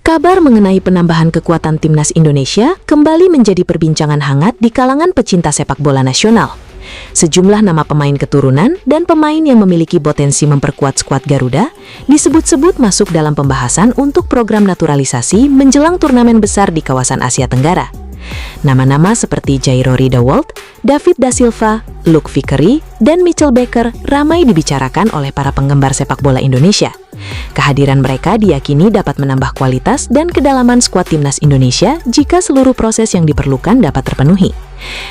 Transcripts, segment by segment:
Kabar mengenai penambahan kekuatan timnas Indonesia kembali menjadi perbincangan hangat di kalangan pecinta sepak bola nasional. Sejumlah nama pemain keturunan dan pemain yang memiliki potensi memperkuat skuad Garuda disebut-sebut masuk dalam pembahasan untuk program naturalisasi menjelang turnamen besar di kawasan Asia Tenggara. Nama-nama seperti Jairo Riedewald, David Da Silva, Luke Vickery, dan Mitchell Baker ramai dibicarakan oleh para penggemar sepak bola Indonesia. Kehadiran mereka diyakini dapat menambah kualitas dan kedalaman skuad timnas Indonesia jika seluruh proses yang diperlukan dapat terpenuhi.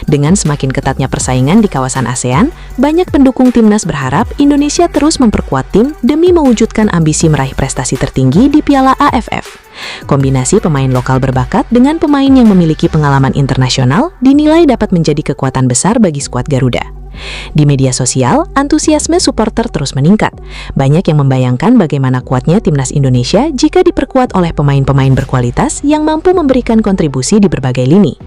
Dengan semakin ketatnya persaingan di kawasan ASEAN, banyak pendukung timnas berharap Indonesia terus memperkuat tim demi mewujudkan ambisi meraih prestasi tertinggi di Piala AFF. Kombinasi pemain lokal berbakat dengan pemain yang memiliki pengalaman internasional dinilai dapat menjadi kekuatan besar bagi skuad Garuda. Di media sosial, antusiasme supporter terus meningkat. Banyak yang membayangkan bagaimana kuatnya timnas Indonesia jika diperkuat oleh pemain-pemain berkualitas yang mampu memberikan kontribusi di berbagai lini.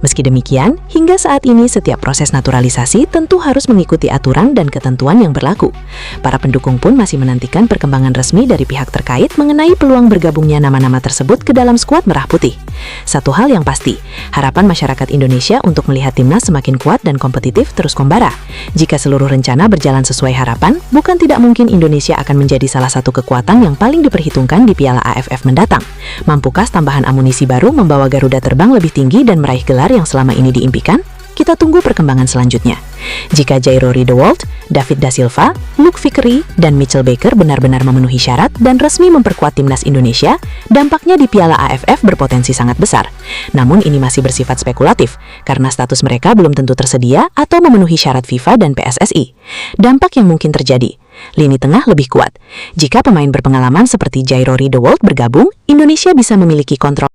Meski demikian, hingga saat ini setiap proses naturalisasi tentu harus mengikuti aturan dan ketentuan yang berlaku. Para pendukung pun masih menantikan perkembangan resmi dari pihak terkait mengenai peluang bergabungnya nama-nama tersebut ke dalam skuad Merah Putih. Satu hal yang pasti, harapan masyarakat Indonesia untuk melihat timnas semakin kuat dan kompetitif terus membara. Jika seluruh rencana berjalan sesuai harapan, bukan tidak mungkin Indonesia akan menjadi salah satu kekuatan yang paling diperhitungkan di Piala AFF mendatang. Mampukah tambahan amunisi baru membawa Garuda terbang lebih tinggi dan meraih gelar yang selama ini diimpikan? Kita tunggu perkembangan selanjutnya. Jika Jairo Riedewald, David Da Silva, Luke Vickery, dan Mitchell Baker benar-benar memenuhi syarat dan resmi memperkuat timnas Indonesia, dampaknya di Piala AFF berpotensi sangat besar. Namun ini masih bersifat spekulatif, karena status mereka belum tentu tersedia atau memenuhi syarat FIFA dan PSSI. Dampak yang mungkin terjadi, lini tengah lebih kuat. Jika pemain berpengalaman seperti Jairo Riedewald bergabung, Indonesia bisa memiliki kontrol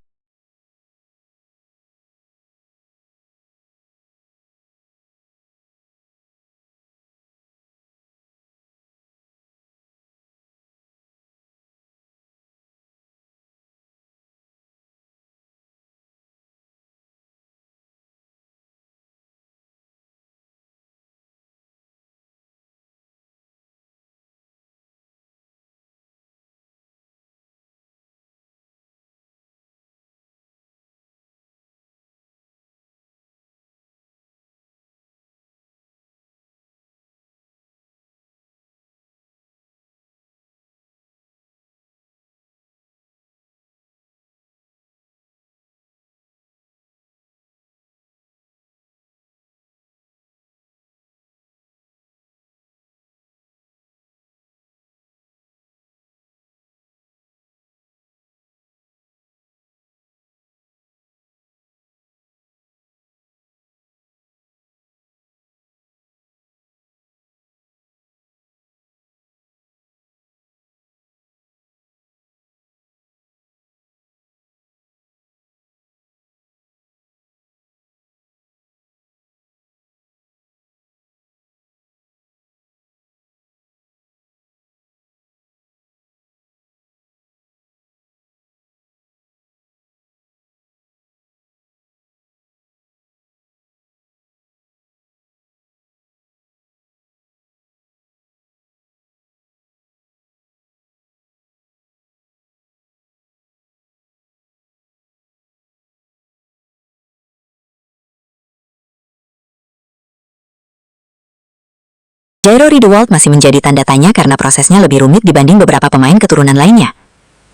Jairo Riedewald masih menjadi tanda tanya karena prosesnya lebih rumit dibanding beberapa pemain keturunan lainnya.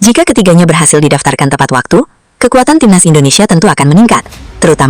Jika ketiganya berhasil didaftarkan tepat waktu, kekuatan timnas Indonesia tentu akan meningkat, terutama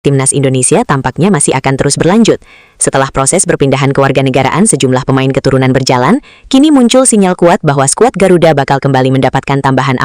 Timnas Indonesia tampaknya masih akan terus berlanjut. Setelah proses perpindahan kewarganegaraan sejumlah pemain keturunan berjalan, kini muncul sinyal kuat bahwa skuad Garuda bakal kembali mendapatkan tambahan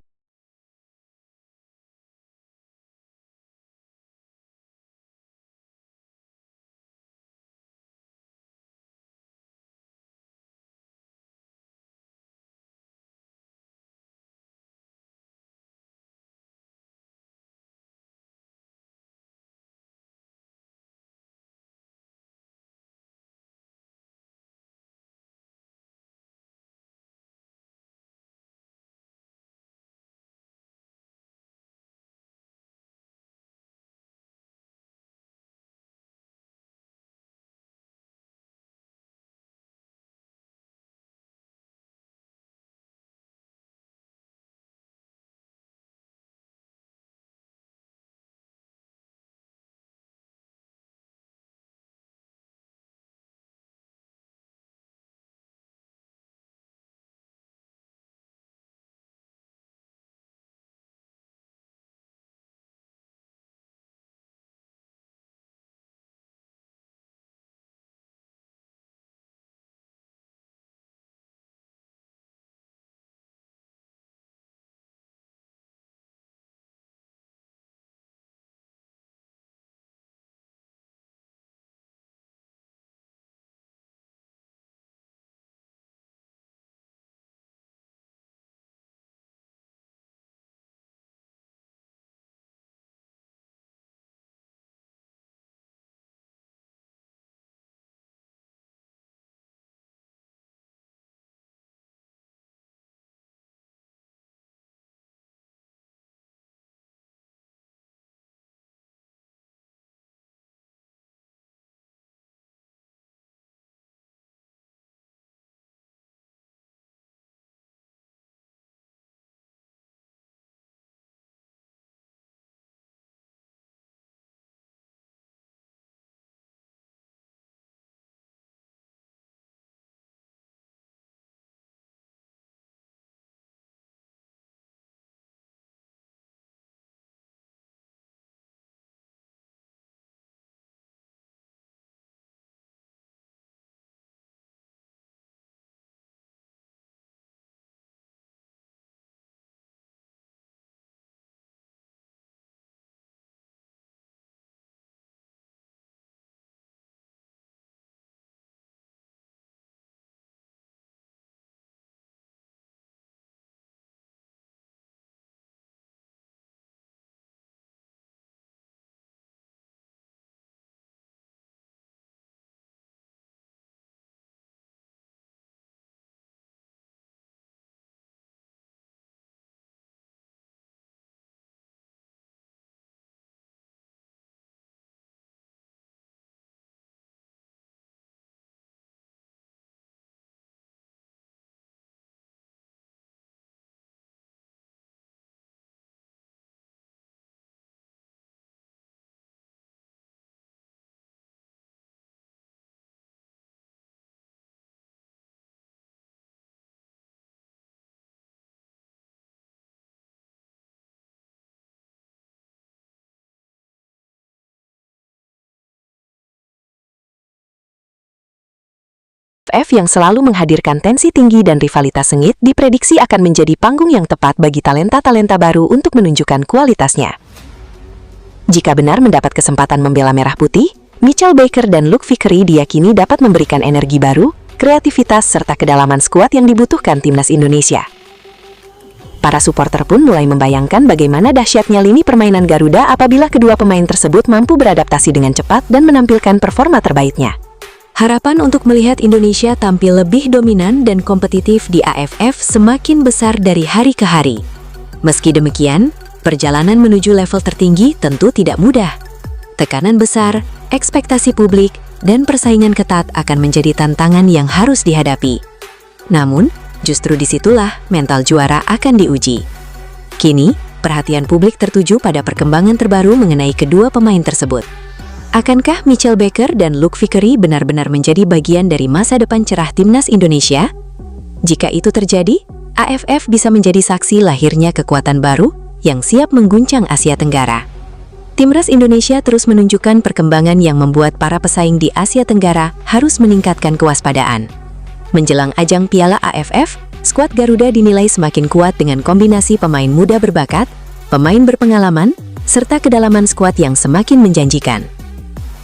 AFF yang selalu menghadirkan tensi tinggi dan rivalitas sengit diprediksi akan menjadi panggung yang tepat bagi talenta-talenta baru untuk menunjukkan kualitasnya. Jika benar mendapat kesempatan membela Merah Putih, Mitchell Baker dan Luke Vickery diyakini dapat memberikan energi baru, kreativitas serta kedalaman skuad yang dibutuhkan Timnas Indonesia. Para supporter pun mulai membayangkan bagaimana dahsyatnya lini permainan Garuda apabila kedua pemain tersebut mampu beradaptasi dengan cepat dan menampilkan performa terbaiknya. Harapan untuk melihat Indonesia tampil lebih dominan dan kompetitif di AFF semakin besar dari hari ke hari. Meski demikian, perjalanan menuju level tertinggi tentu tidak mudah. Tekanan besar, ekspektasi publik, dan persaingan ketat akan menjadi tantangan yang harus dihadapi. Namun, justru disitulah mental juara akan diuji. Kini, perhatian publik tertuju pada perkembangan terbaru mengenai kedua pemain tersebut. Akankah Mitchell Baker dan Luke Vickery benar-benar menjadi bagian dari masa depan cerah Timnas Indonesia? Jika itu terjadi, AFF bisa menjadi saksi lahirnya kekuatan baru yang siap mengguncang Asia Tenggara. Timnas Indonesia terus menunjukkan perkembangan yang membuat para pesaing di Asia Tenggara harus meningkatkan kewaspadaan. Menjelang ajang Piala AFF, skuad Garuda dinilai semakin kuat dengan kombinasi pemain muda berbakat, pemain berpengalaman, serta kedalaman skuad yang semakin menjanjikan.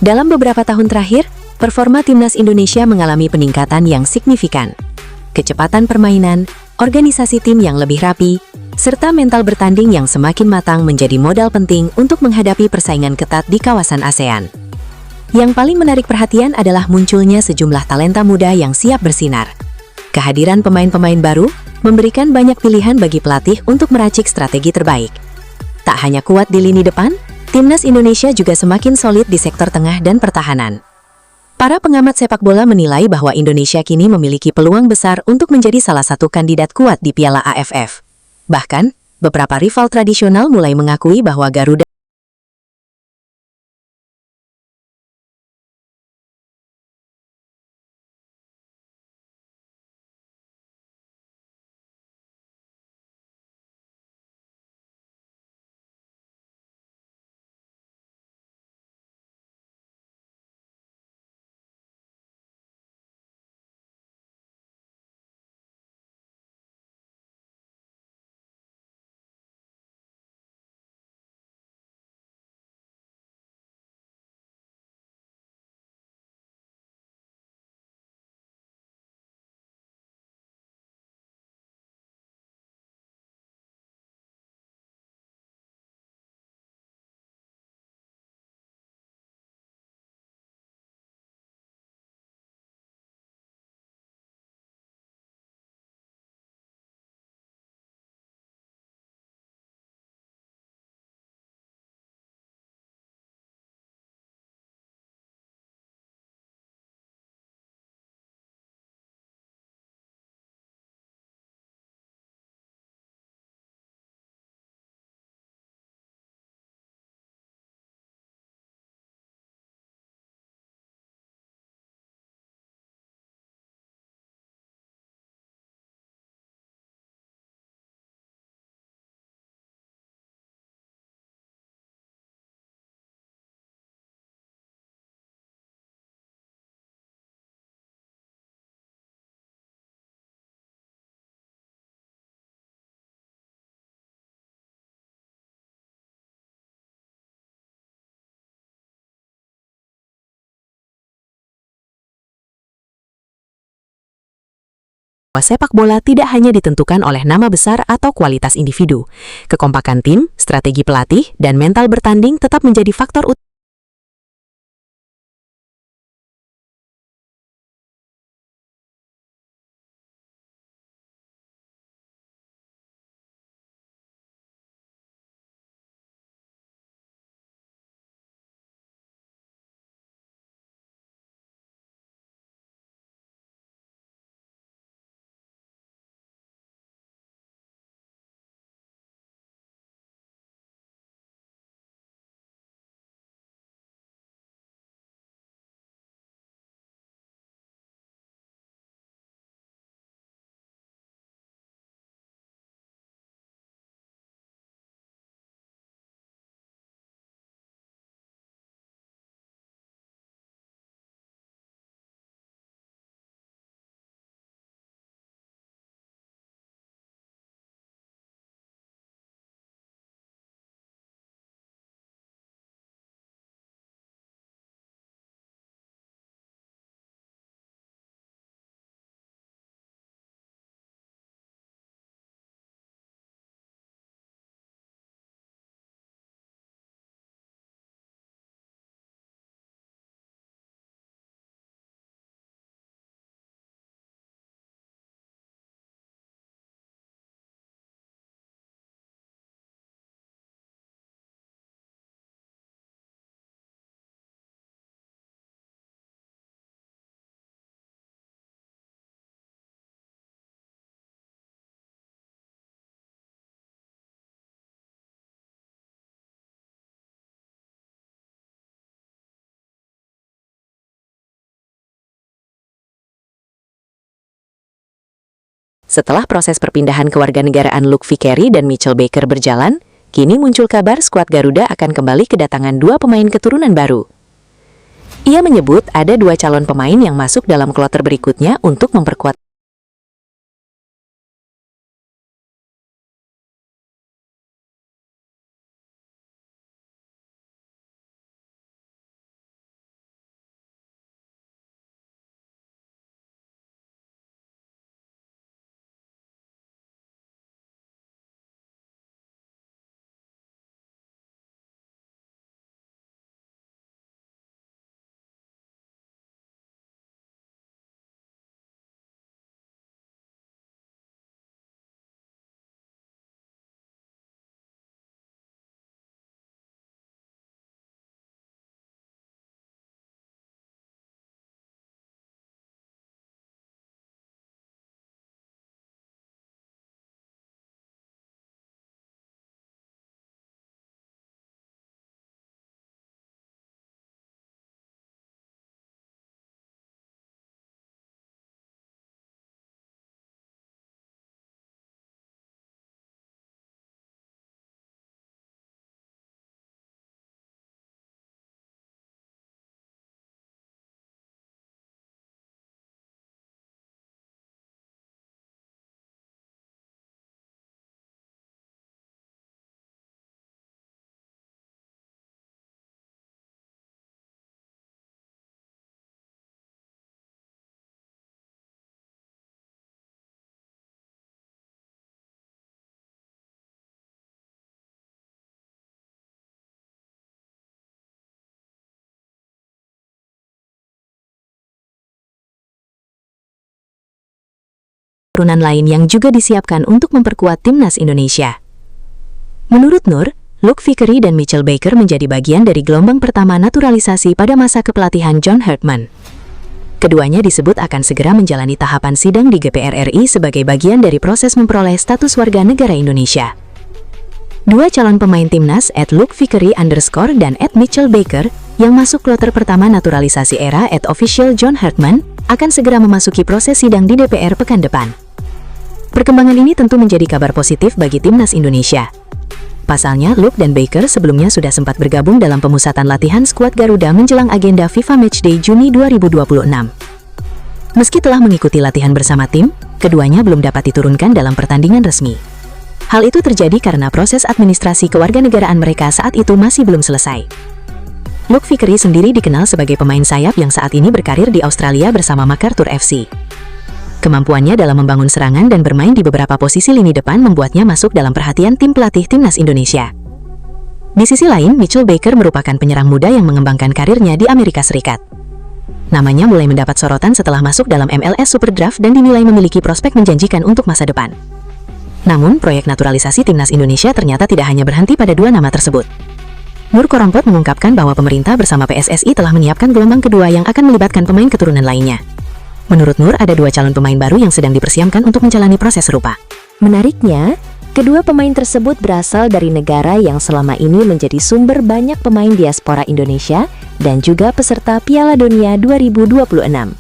Dalam beberapa tahun terakhir, performa Timnas Indonesia mengalami peningkatan yang signifikan. Kecepatan permainan, organisasi tim yang lebih rapi, serta mental bertanding yang semakin matang menjadi modal penting untuk menghadapi persaingan ketat di kawasan ASEAN. Yang paling menarik perhatian adalah munculnya sejumlah talenta muda yang siap bersinar. Kehadiran pemain-pemain baru memberikan banyak pilihan bagi pelatih untuk meracik strategi terbaik. Tak hanya kuat di lini depan, Timnas Indonesia juga semakin solid di sektor tengah dan pertahanan. Para pengamat sepak bola menilai bahwa Indonesia kini memiliki peluang besar untuk menjadi salah satu kandidat kuat di Piala AFF. Bahkan, beberapa rival tradisional mulai mengakui bahwa Garuda sepak bola tidak hanya ditentukan oleh nama besar atau kualitas individu. Kekompakan tim, strategi pelatih, dan mental bertanding tetap menjadi faktor utama. Setelah proses perpindahan kewarganegaraan Luke Vickery dan Mitchell Baker berjalan, kini muncul kabar skuad Garuda akan kembali kedatangan dua pemain keturunan baru. Ia menyebut ada dua calon pemain yang masuk dalam kloter berikutnya untuk memperkuat keturunan lain yang juga disiapkan untuk memperkuat timnas Indonesia. Menurut Nur, Luke Vickery dan Mitchell Baker menjadi bagian dari gelombang pertama naturalisasi pada masa kepelatihan John Hartman. Keduanya disebut akan segera menjalani tahapan sidang di DPR RI sebagai bagian dari proses memperoleh status warga negara Indonesia. Dua calon pemain timnas @Luke Vickery_ dan @Mitchell Baker yang masuk kloter pertama naturalisasi era @official John Hartman akan segera memasuki proses sidang di DPR pekan depan. Perkembangan ini tentu menjadi kabar positif bagi timnas Indonesia. Pasalnya, Luke dan Baker sebelumnya sudah sempat bergabung dalam pemusatan latihan skuad Garuda menjelang agenda FIFA Matchday Juni 2026. Meski telah mengikuti latihan bersama tim, keduanya belum dapat diturunkan dalam pertandingan resmi. Hal itu terjadi karena proses administrasi kewarganegaraan mereka saat itu masih belum selesai. Luke Vickery sendiri dikenal sebagai pemain sayap yang saat ini berkarir di Australia bersama MacArthur FC. Kemampuannya dalam membangun serangan dan bermain di beberapa posisi lini depan membuatnya masuk dalam perhatian tim pelatih timnas Indonesia. Di sisi lain, Mitchell Baker merupakan penyerang muda yang mengembangkan karirnya di Amerika Serikat. Namanya mulai mendapat sorotan setelah masuk dalam MLS Super Draft dan dinilai memiliki prospek menjanjikan untuk masa depan. Namun, proyek naturalisasi timnas Indonesia ternyata tidak hanya berhenti pada dua nama tersebut. Nur Korompot mengungkapkan bahwa pemerintah bersama PSSI telah menyiapkan gelombang kedua yang akan melibatkan pemain keturunan lainnya. Menurut Nur, ada dua calon pemain baru yang sedang dipersiapkan untuk menjalani proses serupa. Menariknya, kedua pemain tersebut berasal dari negara yang selama ini menjadi sumber banyak pemain diaspora Indonesia dan juga peserta Piala Dunia 2026.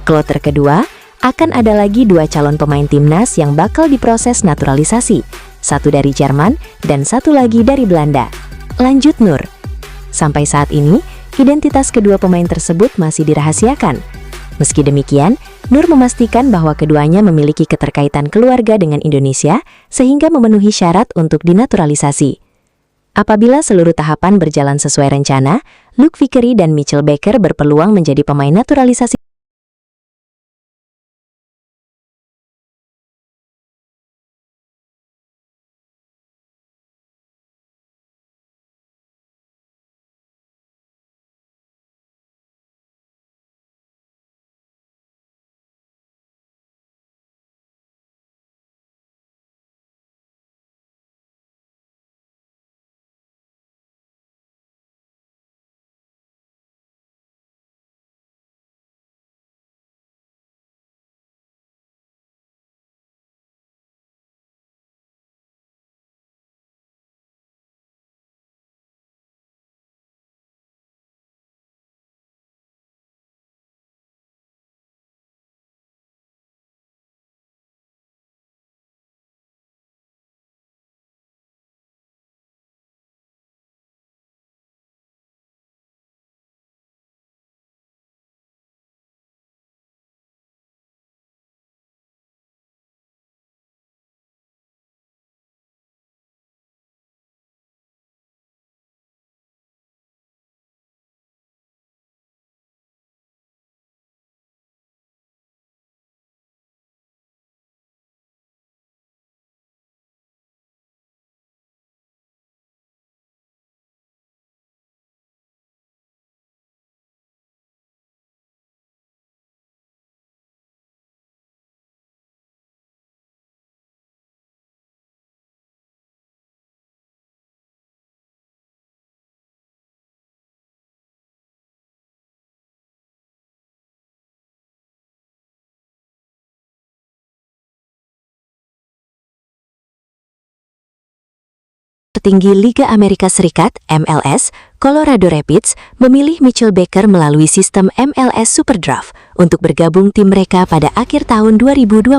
Kloter kedua, akan ada lagi dua calon pemain timnas yang bakal diproses naturalisasi, satu dari Jerman dan satu lagi dari Belanda. Lanjut Nur. Sampai saat ini, identitas kedua pemain tersebut masih dirahasiakan. Meski demikian, Nur memastikan bahwa keduanya memiliki keterkaitan keluarga dengan Indonesia sehingga memenuhi syarat untuk dinaturalisasi. Apabila seluruh tahapan berjalan sesuai rencana, Luke Vickery dan Mitchell Baker berpeluang menjadi pemain naturalisasi tertinggi Liga Amerika Serikat (MLS), Colorado Rapids, memilih Mitchell Baker melalui sistem MLS Super Draft untuk bergabung tim mereka pada akhir tahun 2026.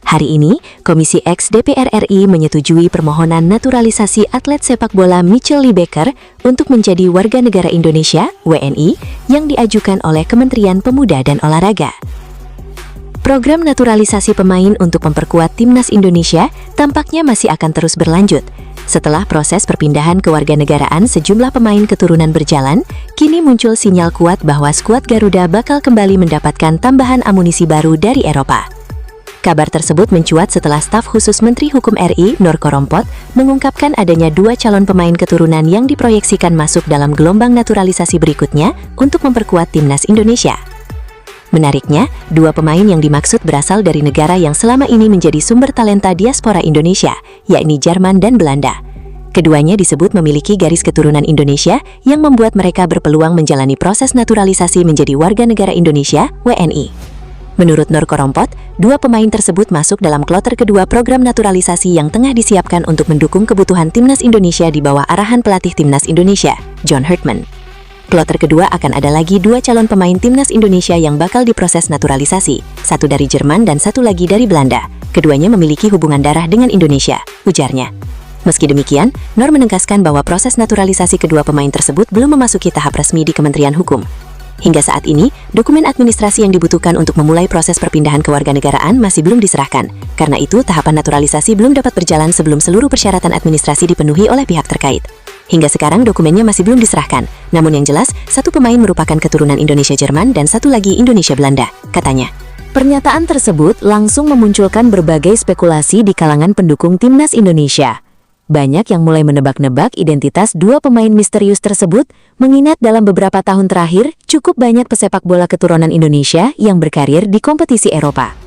Hari ini, Komisi X DPR RI menyetujui permohonan naturalisasi atlet sepak bola Mitchell Lee Baker untuk menjadi warga negara Indonesia (WNI) yang diajukan oleh Kementerian Pemuda dan Olahraga. Program naturalisasi pemain untuk memperkuat timnas Indonesia tampaknya masih akan terus berlanjut. Setelah proses perpindahan kewarganegaraan sejumlah pemain keturunan berjalan, kini muncul sinyal kuat bahwa skuad Garuda bakal kembali mendapatkan tambahan amunisi baru dari Eropa. Kabar tersebut mencuat setelah staf khusus Menteri Hukum RI, Nur Korompot, mengungkapkan adanya 2 calon pemain keturunan yang diproyeksikan masuk dalam gelombang naturalisasi berikutnya untuk memperkuat timnas Indonesia. Menariknya, 2 pemain yang dimaksud berasal dari negara yang selama ini menjadi sumber talenta diaspora Indonesia, yakni Jerman dan Belanda. Keduanya disebut memiliki garis keturunan Indonesia yang membuat mereka berpeluang menjalani proses naturalisasi menjadi warga negara Indonesia, WNI. Menurut Nur Korompot, 2 pemain tersebut masuk dalam kloter kedua program naturalisasi yang tengah disiapkan untuk mendukung kebutuhan timnas Indonesia di bawah arahan pelatih timnas Indonesia, John Herdman. Kloter kedua akan ada lagi 2 calon pemain timnas Indonesia yang bakal diproses naturalisasi, 1 dari Jerman dan 1 lagi dari Belanda. Keduanya memiliki hubungan darah dengan Indonesia, ujarnya. Meski demikian, Nur menegaskan bahwa proses naturalisasi kedua pemain tersebut belum memasuki tahap resmi di Kementerian Hukum. Hingga saat ini, dokumen administrasi yang dibutuhkan untuk memulai proses perpindahan kewarganegaraan masih belum diserahkan. Karena itu, tahapan naturalisasi belum dapat berjalan sebelum seluruh persyaratan administrasi dipenuhi oleh pihak terkait. Hingga sekarang dokumennya masih belum diserahkan, namun yang jelas, 1 pemain merupakan keturunan Indonesia-Jerman dan 1 lagi Indonesia-Belanda, katanya. Pernyataan tersebut langsung memunculkan berbagai spekulasi di kalangan pendukung timnas Indonesia. Banyak yang mulai menebak-nebak identitas 2 pemain misterius tersebut, mengingat dalam beberapa tahun terakhir, cukup banyak pesepak bola keturunan Indonesia yang berkarir di kompetisi Eropa.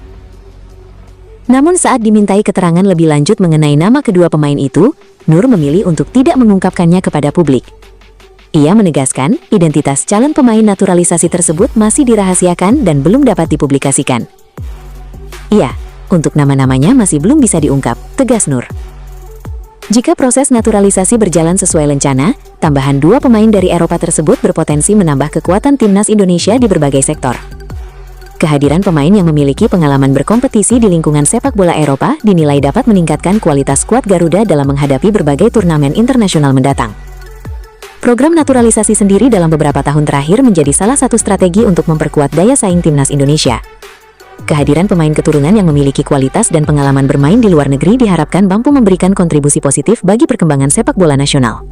Namun saat dimintai keterangan lebih lanjut mengenai nama kedua pemain itu, Nur memilih untuk tidak mengungkapkannya kepada publik. Ia menegaskan, identitas calon pemain naturalisasi tersebut masih dirahasiakan dan belum dapat dipublikasikan. Iya, untuk nama-namanya masih belum bisa diungkap, tegas Nur. Jika proses naturalisasi berjalan sesuai rencana, tambahan 2 pemain dari Eropa tersebut berpotensi menambah kekuatan timnas Indonesia di berbagai sektor. Kehadiran pemain yang memiliki pengalaman berkompetisi di lingkungan sepak bola Eropa dinilai dapat meningkatkan kualitas skuad Garuda dalam menghadapi berbagai turnamen internasional mendatang. Program naturalisasi sendiri dalam beberapa tahun terakhir menjadi salah satu strategi untuk memperkuat daya saing timnas Indonesia. Kehadiran pemain keturunan yang memiliki kualitas dan pengalaman bermain di luar negeri diharapkan mampu memberikan kontribusi positif bagi perkembangan sepak bola nasional.